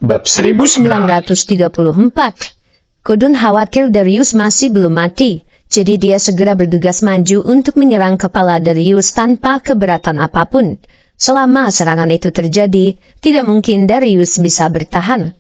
Bab 1934. Gordon khawatir Darius masih belum mati, jadi dia segera bergegas maju untuk menyerang kepala Darius tanpa keberatan apapun. Selama serangan itu terjadi, tidak mungkin Darius bisa bertahan.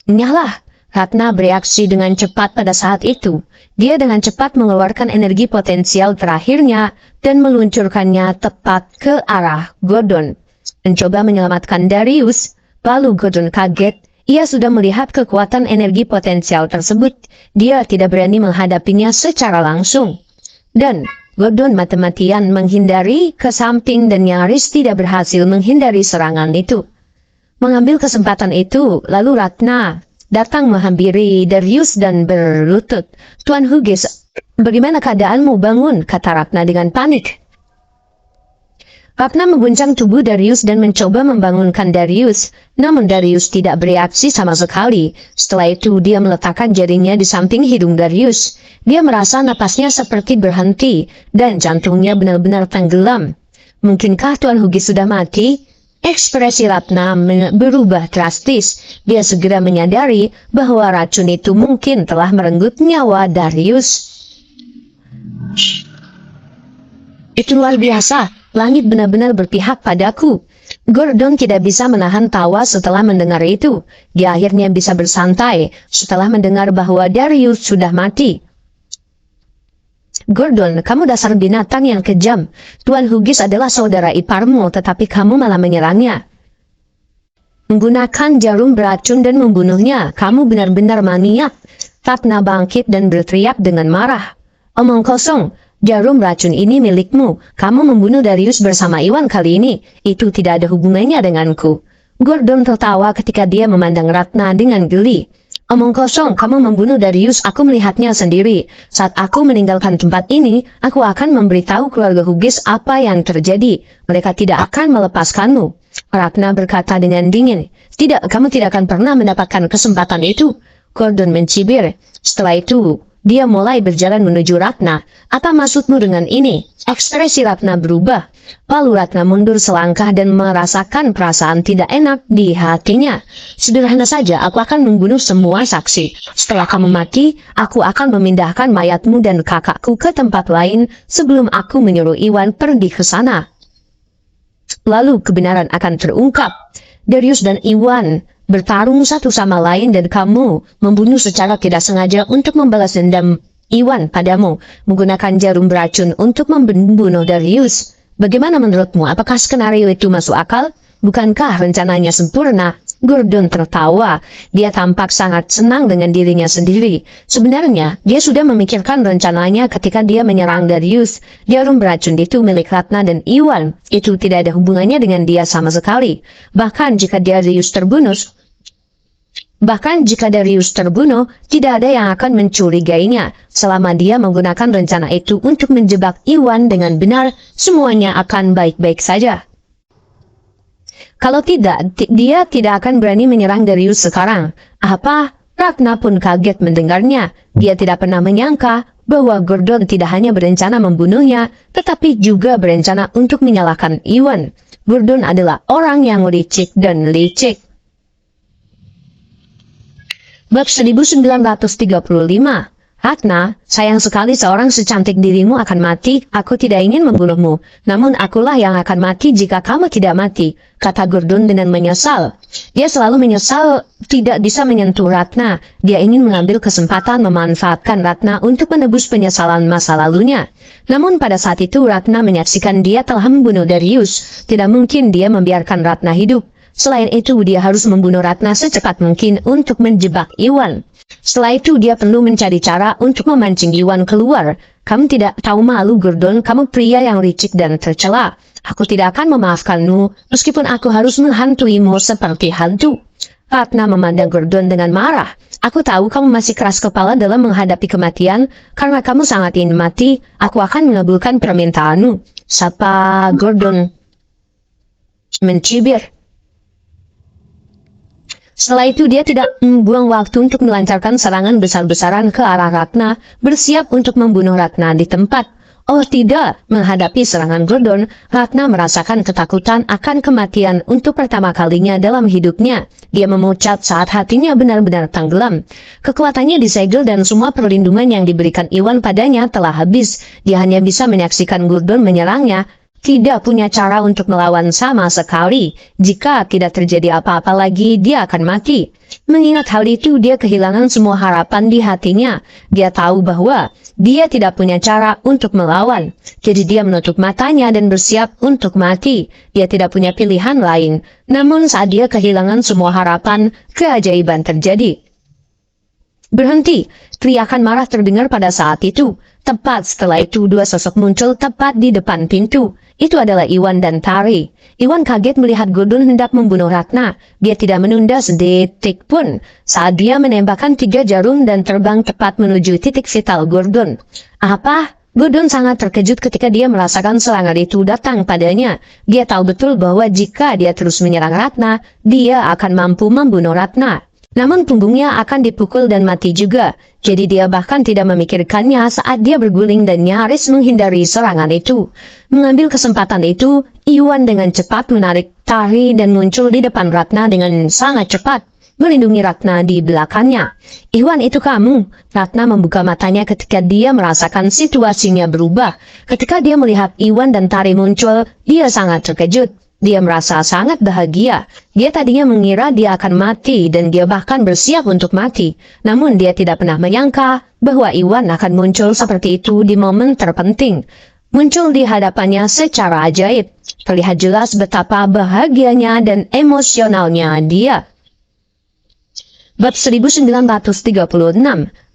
Nyala, Ratna bereaksi dengan cepat pada saat itu. Dia dengan cepat mengeluarkan energi potensial terakhirnya dan meluncurkannya tepat ke arah Gordon. Mencoba menyelamatkan Darius, lalu Gordon kaget. Ia sudah melihat kekuatan energi potensial tersebut. Dia tidak berani menghadapinya secara langsung. Dan Gordon mati-matian menghindari ke samping dan nyaris tidak berhasil menghindari serangan itu. Mengambil kesempatan itu, lalu Ratna datang menghampiri Darius dan berlutut. "Tuan Hughes, bagaimana keadaanmu? Bangun," kata Ratna dengan panik. Ratna mengguncang tubuh Darius dan mencoba membangunkan Darius, namun Darius tidak bereaksi sama sekali. Setelah itu dia meletakkan jarinya di samping hidung Darius. Dia merasa napasnya seperti berhenti dan jantungnya benar-benar tenggelam. "Mungkinkah Tuan Hughes sudah mati?" Ekspresi Ratna berubah drastis. Dia segera menyadari bahwa racun itu mungkin telah merenggut nyawa Darius. "Itu luar biasa. Langit benar-benar berpihak padaku." Gordon tidak bisa menahan tawa setelah mendengar itu. Dia akhirnya bisa bersantai setelah mendengar bahwa Darius sudah mati. "Gordon, kamu dasar binatang yang kejam. Tuan Hughes adalah saudara iparmu, tetapi kamu malah menyerangnya. Menggunakan jarum beracun dan membunuhnya. Kamu benar-benar maniak." Ratna bangkit dan berteriak dengan marah. "Omong kosong. Jarum racun ini milikmu. Kamu membunuh Darius bersama Iwan kali ini. Itu tidak ada hubungannya denganku." Gordon tertawa ketika dia memandang Ratna dengan geli. "Omong kosong, kamu membunuh Darius. Aku melihatnya sendiri. Saat aku meninggalkan tempat ini, aku akan memberitahu keluarga Hughes apa yang terjadi. Mereka tidak akan melepaskanmu." Ratna berkata dengan dingin. "Tidak, kamu tidak akan pernah mendapatkan kesempatan itu." Gordon mencibir. Setelah itu, dia mulai berjalan menuju Ratna. "Apa maksudmu dengan ini?" Ekspresi Ratna berubah. Lalu Ratna mundur selangkah dan merasakan perasaan tidak enak di hatinya. "Sederhana saja, aku akan membunuh semua saksi. Setelah kamu mati, aku akan memindahkan mayatmu dan kakakku ke tempat lain sebelum aku menyuruh Iwan pergi ke sana. Lalu kebenaran akan terungkap. Darius dan Iwan bertarung satu sama lain dan kamu membunuh secara tidak sengaja untuk membalas dendam Iwan padamu, menggunakan jarum beracun untuk membunuh Darius. Bagaimana menurutmu? Apakah skenario itu masuk akal? Bukankah rencananya sempurna?" Gordon tertawa. Dia tampak sangat senang dengan dirinya sendiri. Sebenarnya, dia sudah memikirkan rencananya ketika dia menyerang Darius. Jarum beracun itu milik Ratna dan Iwan. Itu tidak ada hubungannya dengan dia sama sekali. Bahkan jika Darius terbunuh, tidak ada yang akan mencurigainya. Selama dia menggunakan rencana itu untuk menjebak Iwan dengan benar, semuanya akan baik-baik saja. Kalau tidak, dia tidak akan berani menyerang Darius sekarang. Apa? Ratna pun kaget mendengarnya. Dia tidak pernah menyangka bahwa Gordon tidak hanya berencana membunuhnya, tetapi juga berencana untuk menyalahkan Iwan. Gordon adalah orang yang licik dan licik. Bab 1935. "Ratna, sayang sekali seorang secantik dirimu akan mati. Aku tidak ingin membunuhmu. Namun akulah yang akan mati jika kamu tidak mati," kata Gordon dengan menyesal. Dia selalu menyesal tidak bisa menyentuh Ratna. Dia ingin mengambil kesempatan memanfaatkan Ratna untuk menebus penyesalan masa lalunya. Namun pada saat itu Ratna menyaksikan dia telah membunuh Darius. Tidak mungkin dia membiarkan Ratna hidup. Selain itu dia harus membunuh Ratna secepat mungkin untuk menjebak Iwan. Setelah itu dia perlu mencari cara untuk memancing Iwan keluar. "Kamu tidak tahu malu, Gordon. Kamu pria yang licik dan tercela. Aku tidak akan memaafkanmu, meskipun aku harus menghantuimu seperti hantu." Ratna memandang Gordon dengan marah. "Aku tahu kamu masih keras kepala dalam menghadapi kematian. Karena kamu sangat ingin mati, aku akan mengabulkan permintaanmu," sapa Gordon mencibir. Setelah itu dia tidak membuang waktu untuk melancarkan serangan besar-besaran ke arah Ratna, bersiap untuk membunuh Ratna di tempat. Oh tidak, menghadapi serangan Gordon, Ratna merasakan ketakutan akan kematian untuk pertama kalinya dalam hidupnya. Dia memucat saat hatinya benar-benar tenggelam. Kekuatannya disegel dan semua perlindungan yang diberikan Iwan padanya telah habis. Dia hanya bisa menyaksikan Gordon menyerangnya. Tidak punya cara untuk melawan sama sekali. Jika tidak terjadi apa-apa lagi, dia akan mati. Mengingat hal itu, dia kehilangan semua harapan di hatinya. Dia tahu bahwa dia tidak punya cara untuk melawan. Jadi dia menutup matanya dan bersiap untuk mati. Dia tidak punya pilihan lain. Namun saat dia kehilangan semua harapan, keajaiban terjadi. Berhenti, teriakan marah terdengar pada saat itu. Tepat setelah itu dua sosok muncul tepat di depan pintu. Itu adalah Iwan dan Tari. Iwan kaget melihat Gordon hendak membunuh Ratna. Dia tidak menunda sedetik pun saat dia menembakkan 3 jarum dan terbang tepat menuju titik vital Gordon. Apa? Gordon sangat terkejut ketika dia merasakan serangan itu datang padanya. Dia tahu betul bahwa jika dia terus menyerang Ratna, dia akan mampu membunuh Ratna. Namun punggungnya akan dipukul dan mati juga. Jadi dia bahkan tidak memikirkannya saat dia berguling dan nyaris menghindari serangan itu. Mengambil kesempatan itu, Iwan dengan cepat menarik Tari dan muncul di depan Ratna dengan sangat cepat, melindungi Ratna di belakangnya. Iwan, itu kamu? Ratna membuka matanya ketika dia merasakan situasinya berubah. Ketika dia melihat Iwan dan Tari muncul, dia sangat terkejut. Dia merasa sangat bahagia. Dia tadinya mengira dia akan mati dan dia bahkan bersiap untuk mati. Namun dia tidak pernah menyangka bahwa Iwan akan muncul seperti itu di momen terpenting. Muncul di hadapannya secara ajaib. Terlihat jelas betapa bahagianya dan emosionalnya dia. Bab 1936.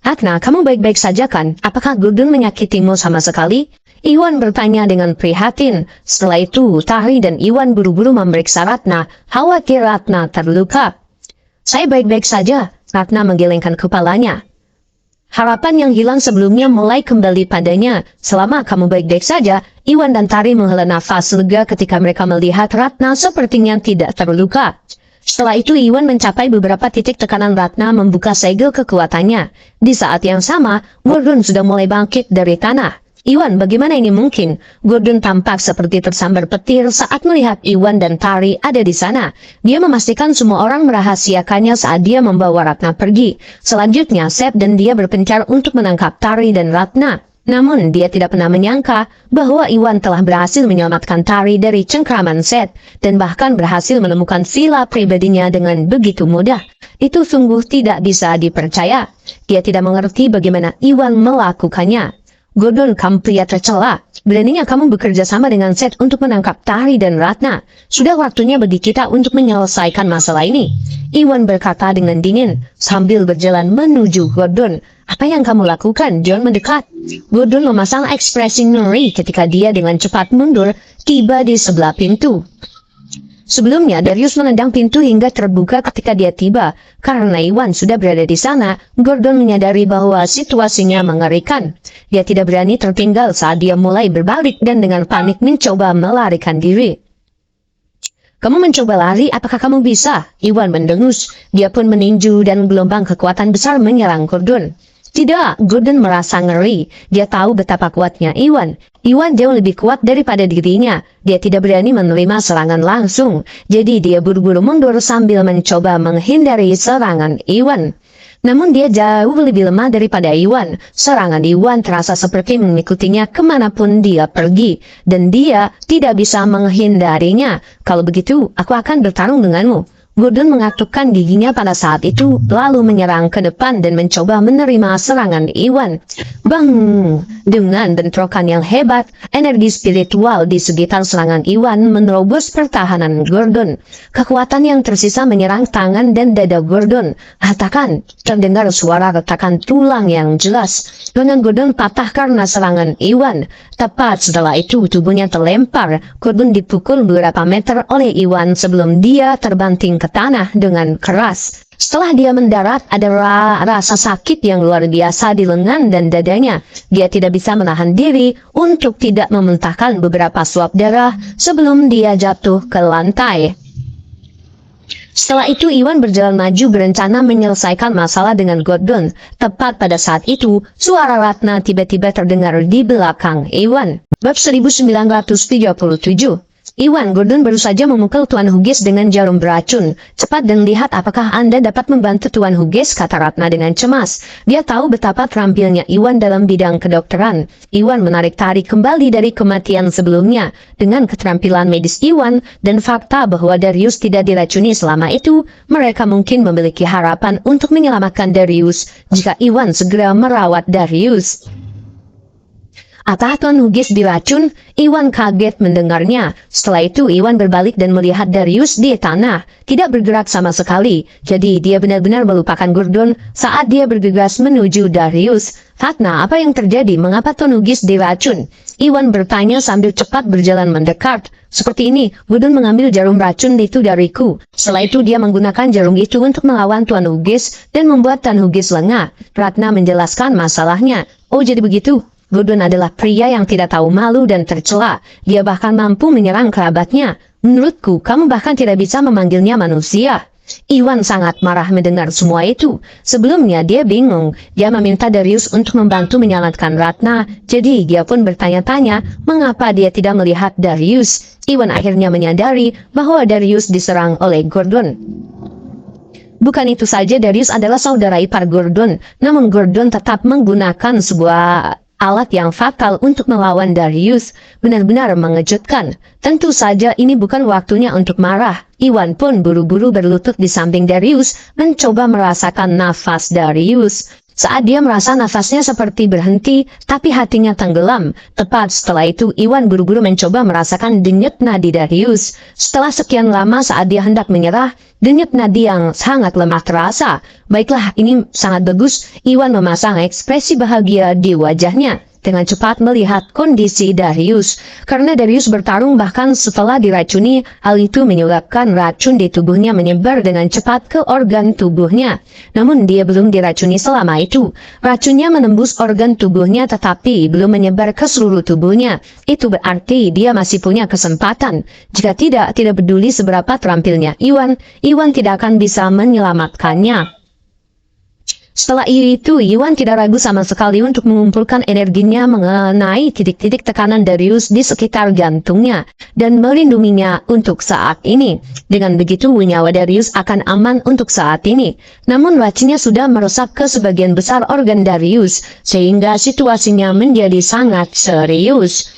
Ratna, kamu baik-baik saja kan? Apakah Gordon menyakitimu sama sekali? Iwan bertanya dengan prihatin. Setelah itu, Tari dan Iwan buru-buru memeriksa Ratna, khawatir Ratna terluka. Saya baik-baik saja, Ratna menggelengkan kepalanya. Harapan yang hilang sebelumnya mulai kembali padanya. Selama kamu baik-baik saja, Iwan dan Tari menghela nafas lega ketika mereka melihat Ratna sepertinya tidak terluka. Setelah itu Iwan mencapai beberapa titik tekanan Ratna membuka segel kekuatannya. Di saat yang sama, Gordon sudah mulai bangkit dari tanah. Iwan, bagaimana ini mungkin? Gordon tampak seperti tersambar petir saat melihat Iwan dan Tari ada di sana. Dia memastikan semua orang merahasiakannya saat dia membawa Ratna pergi. Selanjutnya, Seth dan dia berpencar untuk menangkap Tari dan Ratna. Namun, dia tidak pernah menyangka bahwa Iwan telah berhasil menyelamatkan Tari dari cengkraman Seth dan bahkan berhasil menemukan villa pribadinya dengan begitu mudah. Itu sungguh tidak bisa dipercaya. Dia tidak mengerti bagaimana Iwan melakukannya. Gordon, kamu pria tercela. Beraninya kamu bekerja sama dengan Seth untuk menangkap Tari dan Ratna. Sudah waktunya bagi kita untuk menyelesaikan masalah ini. Iwan berkata dengan dingin sambil berjalan menuju Gordon. Apa yang kamu lakukan? John mendekat. Gordon memasang ekspresi ngeri ketika dia dengan cepat mundur tiba di sebelah pintu. Sebelumnya, Darius menendang pintu hingga terbuka ketika dia tiba. Karena Iwan sudah berada di sana, Gordon menyadari bahwa situasinya mengerikan. Dia tidak berani tertinggal saat dia mulai berbalik dan dengan panik mencoba melarikan diri. Kamu mencoba lari, apakah kamu bisa? Iwan mendengus. Dia pun meninju dan gelombang kekuatan besar menyerang Gordon. Tidak, Gordon merasa ngeri. Dia tahu betapa kuatnya Iwan. Iwan jauh lebih kuat daripada dirinya. Dia tidak berani menerima serangan langsung. Jadi dia buru-buru mundur sambil mencoba menghindari serangan Iwan. Namun dia jauh lebih lemah daripada Iwan. Serangan Iwan terasa seperti mengikutinya kemanapun dia pergi. Dan dia tidak bisa menghindarinya. Kalau begitu, aku akan bertarung denganmu. Gordon mengatupkan giginya pada saat itu, lalu menyerang ke depan dan mencoba menerima serangan Iwan. Bang! Dengan bentrokan yang hebat, energi spiritual di sekitar serangan Iwan menerobos pertahanan Gordon. Kekuatan yang tersisa menyerang tangan dan dada Gordon. Hatakan, terdengar suara retakan tulang yang jelas. Lengan Gordon patah karena serangan Iwan. Tepat setelah itu, tubuhnya terlempar. Gordon dipukul beberapa meter oleh Iwan sebelum dia terbanting ke tanah dengan keras. Setelah dia mendarat, ada rasa sakit yang luar biasa di lengan dan dadanya. Dia tidak bisa menahan diri untuk tidak memuntahkan beberapa suap darah sebelum dia jatuh ke lantai. Setelah itu Iwan berjalan maju berencana menyelesaikan masalah dengan Gordon. Tepat pada saat itu, suara Ratna tiba-tiba terdengar di belakang Iwan. Bab 1937. Iwan, Gordon baru saja memukul Tuan Hughes dengan jarum beracun. Cepat dan lihat apakah Anda dapat membantu Tuan Hughes, kata Ratna dengan cemas. Dia tahu betapa terampilnya Iwan dalam bidang kedokteran. Iwan menarik-tarik kembali dari kematian sebelumnya. Dengan keterampilan medis Iwan dan fakta bahwa Darius tidak diracuni selama itu, mereka mungkin memiliki harapan untuk menyelamatkan Darius jika Iwan segera merawat Darius. Apakah Tuan Hughes diracun? Iwan kaget mendengarnya. Setelah itu Iwan berbalik dan melihat Darius di tanah, tidak bergerak sama sekali. Jadi dia benar-benar melupakan Gordon saat dia bergegas menuju Darius. Ratna, apa yang terjadi? Mengapa Tuan Hughes diracun? Iwan bertanya sambil cepat berjalan mendekat. Seperti ini, Gordon mengambil jarum racun itu dariku. Setelah itu dia menggunakan jarum itu untuk melawan Tuan Hughes dan membuat Tuan Hughes lengah. Ratna menjelaskan masalahnya. Oh, jadi begitu. Gordon adalah pria yang tidak tahu malu dan tercela. Dia bahkan mampu menyerang kerabatnya. Menurutku, kamu bahkan tidak bisa memanggilnya manusia. Iwan sangat marah mendengar semua itu. Sebelumnya dia bingung. Dia meminta Darius untuk membantu menyelamatkan Ratna. Jadi dia pun bertanya-tanya mengapa dia tidak melihat Darius. Iwan akhirnya menyadari bahwa Darius diserang oleh Gordon. Bukan itu saja, Darius adalah saudara ipar Gordon. Namun Gordon tetap menggunakan sebuah alat yang fatal untuk melawan Darius. Benar-benar mengejutkan. Tentu saja ini bukan waktunya untuk marah. Iwan pun buru-buru berlutut di samping Darius, mencoba merasakan nafas Darius. Saat dia merasa nafasnya seperti berhenti, tapi hatinya tenggelam. Tepat setelah itu Iwan buru-buru mencoba merasakan denyut nadi Darius. Setelah sekian lama saat dia hendak menyerah, denyut nadi yang sangat lemah terasa. Baiklah, ini sangat bagus. Iwan memasang ekspresi bahagia di wajahnya dengan cepat melihat kondisi Darius. Karena Darius bertarung bahkan setelah diracuni, hal itu menyebabkan racun di tubuhnya menyebar dengan cepat ke organ tubuhnya. Namun dia belum diracuni selama itu. Racunnya menembus organ tubuhnya tetapi belum menyebar ke seluruh tubuhnya. Itu berarti dia masih punya kesempatan. Jika tidak peduli seberapa terampilnya Iwan tidak akan bisa menyelamatkannya. Setelah itu, Iwan tidak ragu sama sekali untuk mengumpulkan energinya mengenai titik-titik tekanan Darius di sekitar jantungnya dan melindunginya untuk saat ini. Dengan begitu, nyawa Darius akan aman untuk saat ini. Namun racunnya sudah meresap ke sebagian besar organ Darius, sehingga situasinya menjadi sangat serius.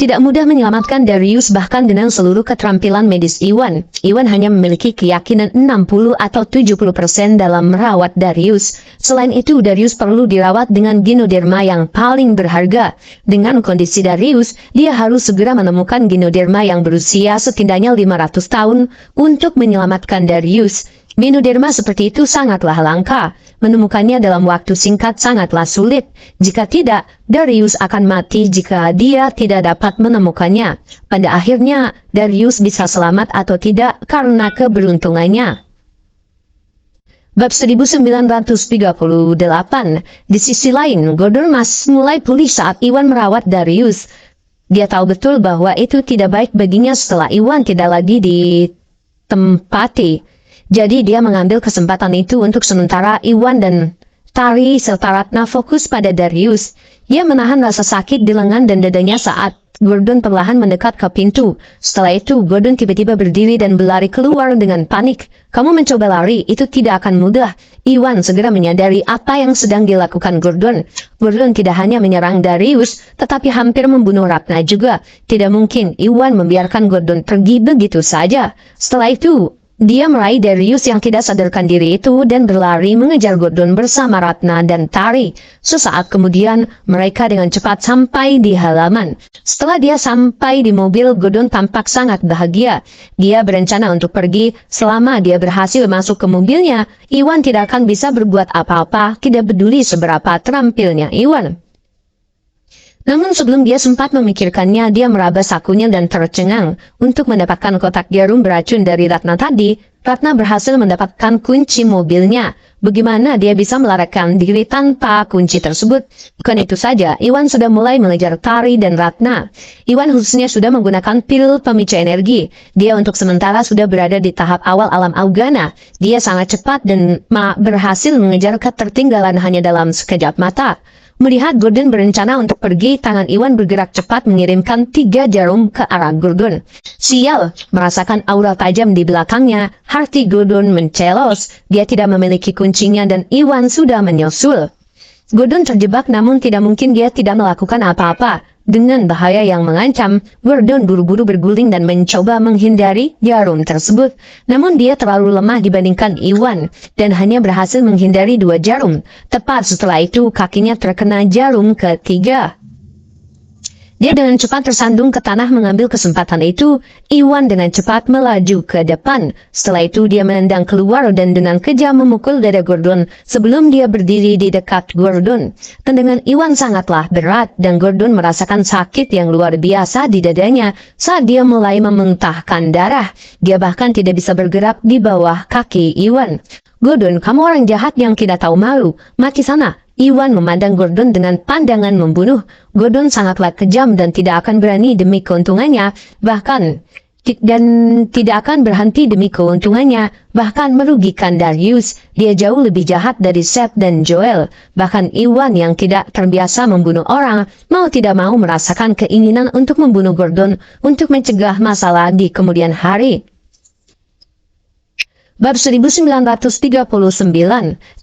Tidak mudah menyelamatkan Darius bahkan dengan seluruh keterampilan medis Iwan. Iwan hanya memiliki keyakinan 60 atau 70% dalam merawat Darius. Selain itu, Darius perlu dirawat dengan ginoderma yang paling berharga. Dengan kondisi Darius, dia harus segera menemukan ginoderma yang berusia setidaknya 500 tahun untuk menyelamatkan Darius. Ginoderma seperti itu sangatlah langka. Menemukannya dalam waktu singkat sangatlah sulit. Jika tidak, Darius akan mati jika dia tidak dapat menemukannya. Pada akhirnya, Darius bisa selamat atau tidak karena keberuntungannya. Bab 1938. Di sisi lain, Gordon mulai pulih saat Iwan merawat Darius. Dia tahu betul bahwa itu tidak baik baginya setelah Iwan tidak lagi ditempati. Jadi dia mengambil kesempatan itu untuk sementara Iwan dan Tari serta Ratna fokus pada Darius. Dia menahan rasa sakit di lengan dan dadanya saat Gordon perlahan mendekat ke pintu. Setelah itu Gordon tiba-tiba berdiri dan berlari keluar dengan panik. Kamu mencoba lari, itu tidak akan mudah. Iwan segera menyadari apa yang sedang dilakukan Gordon. Gordon tidak hanya menyerang Darius, tetapi hampir membunuh Ratna juga. Tidak mungkin Iwan membiarkan Gordon pergi begitu saja. Setelah itu, dia meraih Darius yang tidak sadarkan diri itu dan berlari mengejar Gordon bersama Ratna dan Tari. Sesaat kemudian, mereka dengan cepat sampai di halaman. Setelah dia sampai di mobil, Gordon tampak sangat bahagia. Dia berencana untuk pergi. Selama dia berhasil masuk ke mobilnya, Iwan tidak akan bisa berbuat apa-apa, tidak peduli seberapa terampilnya Iwan. Namun sebelum dia sempat memikirkannya, dia meraba sakunya dan tercengang. Untuk mendapatkan kotak jarum beracun dari Ratna tadi, Ratna berhasil mendapatkan kunci mobilnya. Bagaimana dia bisa melarikan diri tanpa kunci tersebut? Bukan itu saja, Iwan sudah mulai mengejar Tari dan Ratna. Iwan khususnya sudah menggunakan pil pemicu energi. Dia untuk sementara sudah berada di tahap awal alam Augana. Dia sangat cepat dan berhasil mengejar ketertinggalan hanya dalam sekejap mata. Melihat Gordon berencana untuk pergi, tangan Iwan bergerak cepat mengirimkan 3 jarum ke arah Gordon. Sial, merasakan aura tajam di belakangnya, hati Gordon mencelos. Dia tidak memiliki kuncinya dan Iwan sudah menyusul. Gordon terjebak namun tidak mungkin dia tidak melakukan apa-apa. Dengan bahaya yang mengancam, Gordon buru-buru berguling dan mencoba menghindari jarum tersebut. Namun dia terlalu lemah dibandingkan Iwan, dan hanya berhasil menghindari 2 jarum. Tepat setelah itu, kakinya terkena jarum ketiga. Dia dengan cepat tersandung ke tanah mengambil kesempatan itu. Iwan dengan cepat melaju ke depan. Setelah itu dia menendang keluar dan dengan kejam memukul dada Gordon sebelum dia berdiri di dekat Gordon. Tendangan Iwan sangatlah berat dan Gordon merasakan sakit yang luar biasa di dadanya saat dia mulai memuntahkan darah. Dia bahkan tidak bisa bergerak di bawah kaki Iwan. Gordon, kamu orang jahat yang tidak tahu malu. Mati sana. Iwan memandang Gordon dengan pandangan membunuh. Gordon sangatlah kejam dan tidak akan berani demi keuntungannya, bahkan tidak akan berhenti demi keuntungannya, bahkan merugikan Darius. Dia jauh lebih jahat dari Seth dan Joel. Bahkan Iwan yang tidak terbiasa membunuh orang, mau tidak mau merasakan keinginan untuk membunuh Gordon untuk mencegah masalah di kemudian hari. Bab 1939.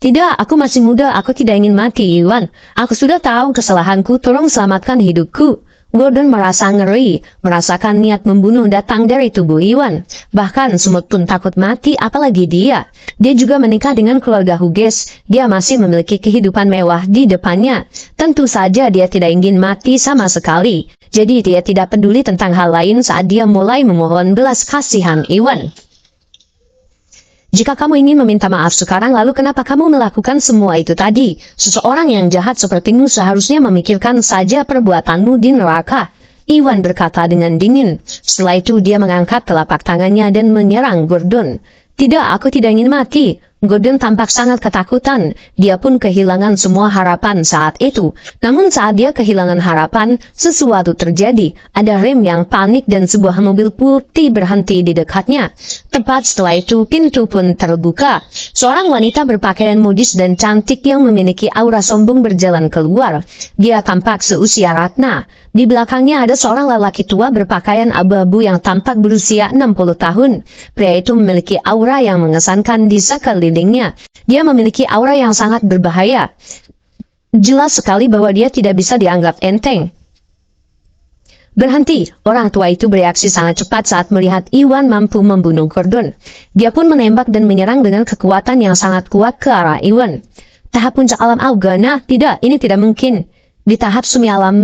Tidak, aku masih muda, aku tidak ingin mati, Iwan. Aku sudah tahu kesalahanku, tolong selamatkan hidupku. Gordon merasa ngeri, merasakan niat membunuh datang dari tubuh Iwan. Bahkan semut pun takut mati, apalagi dia. Dia juga menikah dengan keluarga Hughes. Dia masih memiliki kehidupan mewah di depannya. Tentu saja dia tidak ingin mati sama sekali. Jadi dia tidak peduli tentang hal lain saat dia mulai memohon belas kasihan Iwan. Jika kamu ingin meminta maaf sekarang, lalu kenapa kamu melakukan semua itu tadi? Seseorang yang jahat sepertimu seharusnya memikirkan saja perbuatanmu di neraka. Iwan berkata dengan dingin. Setelah itu dia mengangkat telapak tangannya dan menyerang Gordon. Tidak, aku tidak ingin mati. Gordon tampak sangat ketakutan. Dia pun kehilangan semua harapan saat itu. Namun saat dia kehilangan harapan, sesuatu terjadi. Ada rem yang panik dan sebuah mobil putih berhenti di dekatnya. Tepat setelah itu, pintu pun terbuka. Seorang wanita berpakaian modis dan cantik yang memiliki aura sombong berjalan keluar. Dia tampak seusia Ratna. Di belakangnya ada seorang lelaki tua berpakaian abu-abu yang tampak berusia 60 tahun. Pria itu memiliki aura yang mengesankan di sekelilingnya. Dia memiliki aura yang sangat berbahaya. Jelas sekali bahwa dia tidak bisa dianggap enteng. Berhenti, orang tua itu bereaksi sangat cepat saat melihat Iwan mampu membunuh Gordon. Dia pun menembak dan menyerang dengan kekuatan yang sangat kuat ke arah Iwan. Tahap puncak alam Augana, tidak, ini tidak mungkin. Di tahap semi alam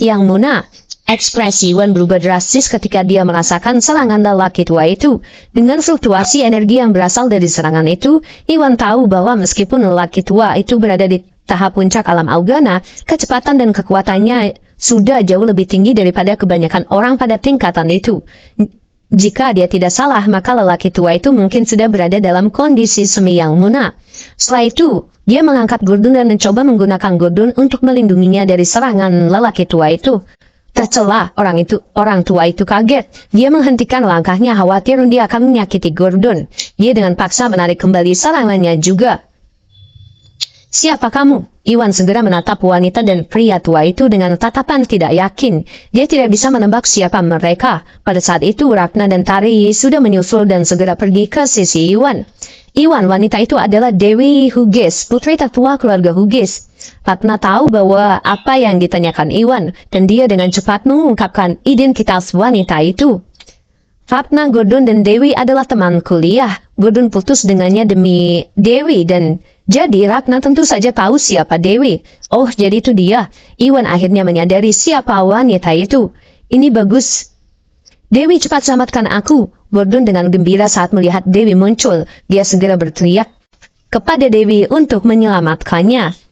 yang Muna, ekspresi Iwan berubah drastis ketika dia merasakan serangan lelaki tua itu. Dengan fluktuasi energi yang berasal dari serangan itu, Iwan tahu bahwa meskipun lelaki tua itu berada di tahap puncak alam Augana, kecepatan dan kekuatannya sudah jauh lebih tinggi daripada kebanyakan orang pada tingkatan itu. Jika dia tidak salah, maka lelaki tua itu mungkin sudah berada dalam kondisi semi yang Muna. Setelah itu, dia mengangkat Gordon dan mencoba menggunakan Gordon untuk melindunginya dari serangan lelaki tua itu. Tercela, orang tua itu kaget. Dia menghentikan langkahnya khawatir dia akan menyakiti Gordon. Dia dengan paksa menarik kembali serangannya juga. Siapa kamu? Iwan segera menatap wanita dan pria tua itu dengan tatapan tidak yakin. Dia tidak bisa menebak siapa mereka. Pada saat itu Ratna dan Tari sudah menyusul dan segera pergi ke sisi Iwan. Iwan, wanita itu adalah Dewi Hughes, putri tertua keluarga Hughes. Ratna tahu bahwa apa yang ditanyakan Iwan, dan dia dengan cepat mengungkapkan identitas wanita itu. Ratna, Gordon, dan Dewi adalah teman kuliah. Gordon putus dengannya demi Dewi dan jadi Ratna tentu saja tahu siapa Dewi. Oh, jadi itu dia. Iwan akhirnya menyadari siapa wanita itu. Ini bagus. Dewi, cepat selamatkan aku. Gordon dengan gembira saat melihat Dewi muncul. Dia segera berteriak kepada Dewi untuk menyelamatkannya.